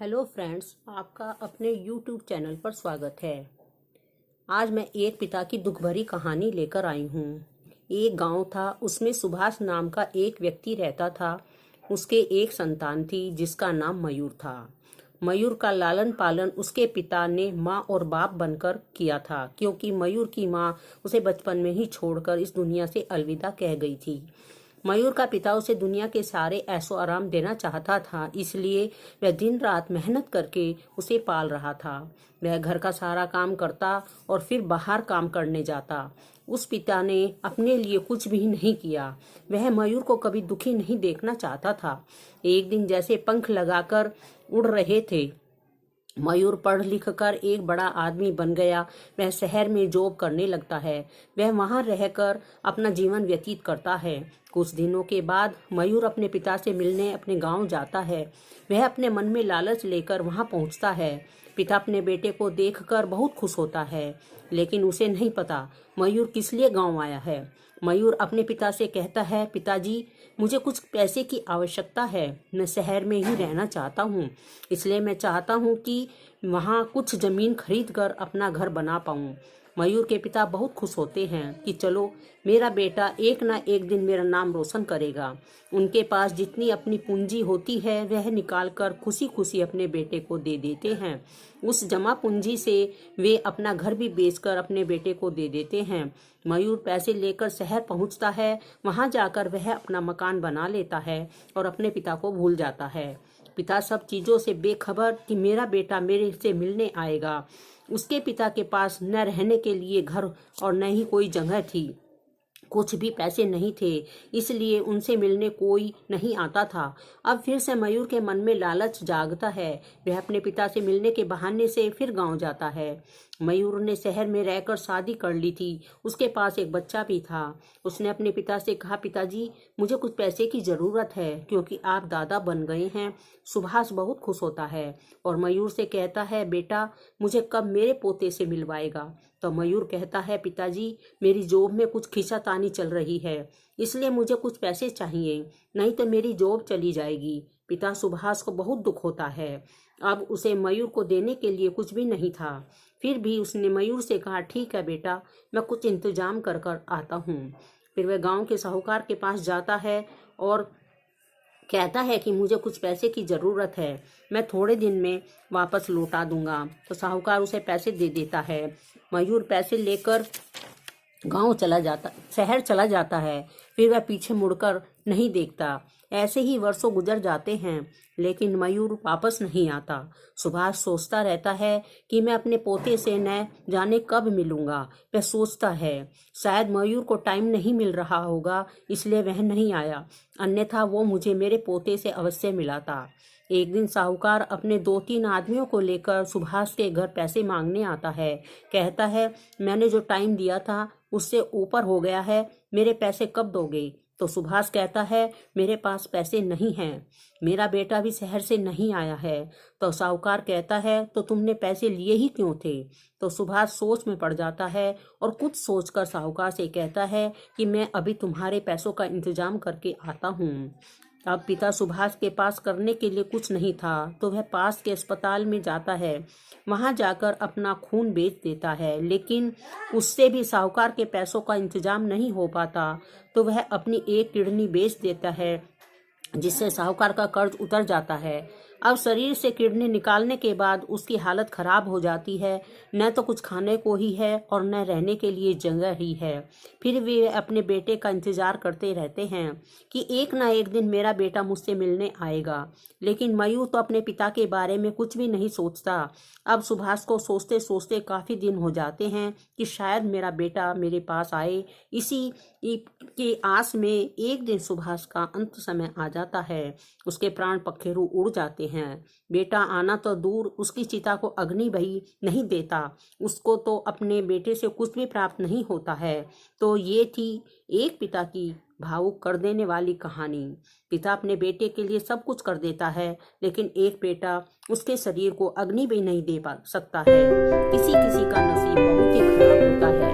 Hello friends, आपका अपने YouTube channel पर स्वागत है। आज मैं एक पिता की दुख भरी कहानी लेकर आई हूँ। एक गांव था, उसमें सुभाष नाम का एक व्यक्ति रहता था। उसके एक संतान थी जिसका नाम मयूर था। मयूर का लालन पालन उसके पिता ने माँ और बाप बनकर किया था, क्योंकि मयूर की माँ उसे बचपन में ही छोड़कर इस दुनिया से अलविदा कह गई थी। मयूर का पिता उसे दुनिया के सारे ऐशो आराम देना चाहता था, इसलिए वह दिन रात मेहनत करके उसे पाल रहा था। वह घर का सारा काम करता और फिर बाहर काम करने जाता। उस पिता ने अपने लिए कुछ भी नहीं किया। वह मयूर को कभी दुखी नहीं देखना चाहता था। एक दिन जैसे पंख लगाकर उड़ रहे थे, मयूर पढ़ लिख कर एक बड़ा आदमी बन गया। वह शहर में जॉब करने लगता है। वह वहां रहकर अपना जीवन व्यतीत करता है। कुछ दिनों के बाद मयूर अपने पिता से मिलने अपने गांव जाता है। वह अपने मन में लालच लेकर वहां पहुंचता है। पिता अपने बेटे को देखकर बहुत खुश होता है, लेकिन उसे नहीं पता मयूर किस लिए गांव आया है। मयूर अपने पिता से कहता है, पिताजी, मुझे कुछ पैसे की आवश्यकता है। मैं शहर में ही रहना चाहता हूँ, इसलिए मैं चाहता हूँ कि वहाँ कुछ जमीन खरीद कर अपना घर बना पाऊँ। मयूर के पिता बहुत खुश होते हैं कि चलो, मेरा बेटा एक ना एक दिन मेरा नाम रोशन करेगा। उनके पास जितनी अपनी पूंजी होती है वह निकालकर खुशी खुशी अपने बेटे को दे देते हैं। उस जमा पूंजी से वे अपना घर भी बेचकर अपने बेटे को दे देते हैं। मयूर पैसे लेकर शहर पहुंचता है। वहां जाकर वह अपना मकान बना लेता है और अपने पिता को भूल जाता है। पिता सब चीजों से बेखबर कि मेरा बेटा मेरे से मिलने आएगा। उसके पिता के पास न रहने के लिए घर और न ही कोई जगह थी। कुछ भी पैसे नहीं थे, इसलिए उनसे मिलने कोई नहीं आता था। अब फिर से मयूर के मन में लालच जागता है। वह अपने पिता से मिलने के बहाने से फिर गांव जाता है। मयूर ने शहर में रहकर शादी कर ली थी। उसके पास एक बच्चा भी था। उसने अपने पिता से कहा, पिताजी, मुझे कुछ पैसे की जरूरत है, क्योंकि आप दादा बन गए हैं। सुभाष बहुत खुश होता है और मयूर से कहता है, बेटा, मुझे कब मेरे पोते से मिलवाएगा। तो मयूर कहता है, पिताजी, मेरी जॉब में कुछ खींचातानी चल रही है, इसलिए मुझे कुछ पैसे चाहिए, नहीं तो मेरी जॉब चली जाएगी। पिता सुभाष को बहुत दुख होता है। अब उसे मयूर को देने के लिए कुछ भी नहीं था। फिर भी उसने मयूर से कहा, ठीक है बेटा, मैं कुछ इंतजाम कर कर आता हूँ। फिर वह गांव के साहूकार के पास जाता है और कहता है कि मुझे कुछ पैसे की ज़रूरत है, मैं थोड़े दिन में वापस लौटा दूंगा। तो साहूकार उसे पैसे दे देता है। मयूर पैसे लेकर शहर चला जाता है। फिर वह पीछे मुड़कर नहीं देखता। ऐसे ही वर्षों गुजर जाते हैं, लेकिन मयूर वापस नहीं आता। सुभाष सोचता रहता है कि मैं अपने पोते से न जाने कब मिलूंगा। वह सोचता है शायद मयूर को टाइम नहीं मिल रहा होगा, इसलिए वह नहीं आया, अन्यथा वो मुझे मेरे पोते से अवश्य मिलाता। एक दिन साहूकार अपने 2-3 आदमियों को लेकर सुभाष के घर पैसे मांगने आता है। कहता है, मैंने जो टाइम दिया था उससे ऊपर हो गया है, मेरे पैसे कब दोगे। तो सुभाष कहता है, मेरे पास पैसे नहीं हैं, मेरा बेटा भी शहर से नहीं आया है। तो साहूकार कहता है, तो तुमने पैसे लिए ही क्यों थे। तो सुभाष सोच में पड़ जाता है और कुछ सोचकर साहूकार से कहता है कि मैं अभी तुम्हारे पैसों का इंतजाम करके आता हूँ। अब पिता सुभाष के पास करने के लिए कुछ नहीं था, तो वह पास के अस्पताल में जाता है। वहां जाकर अपना खून बेच देता है, लेकिन उससे भी साहूकार के पैसों का इंतजाम नहीं हो पाता। तो वह अपनी एक किडनी बेच देता है, जिससे साहूकार का कर्ज उतर जाता है। अब शरीर से किडनी निकालने के बाद उसकी हालत खराब हो जाती है। न तो कुछ खाने को ही है और न रहने के लिए जगह ही है। फिर वे अपने बेटे का इंतजार करते रहते हैं कि एक ना एक दिन मेरा बेटा मुझसे मिलने आएगा। लेकिन मयूर तो अपने पिता के बारे में कुछ भी नहीं सोचता। अब सुभाष को सोचते सोचते काफी दिन हो जाते हैं कि शायद मेरा बेटा मेरे पास आए। इसी की आस में एक दिन सुभाष का अंत समय आ जाता है। उसके प्राण पखेरु उड़ जाते हैं। बेटा आना तो दूर, उसकी चिता को अग्नि भी नहीं देता। उसको तो अपने बेटे से कुछ भी प्राप्त नहीं होता है। तो ये थी एक पिता की भावुक कर देने वाली कहानी। पिता अपने बेटे के लिए सब कुछ कर देता है, लेकिन एक बेटा उसके शरीर को अग्नि भी नहीं दे पा सकता है। किसी किसी का नसीब बहुत ही खराब होता है।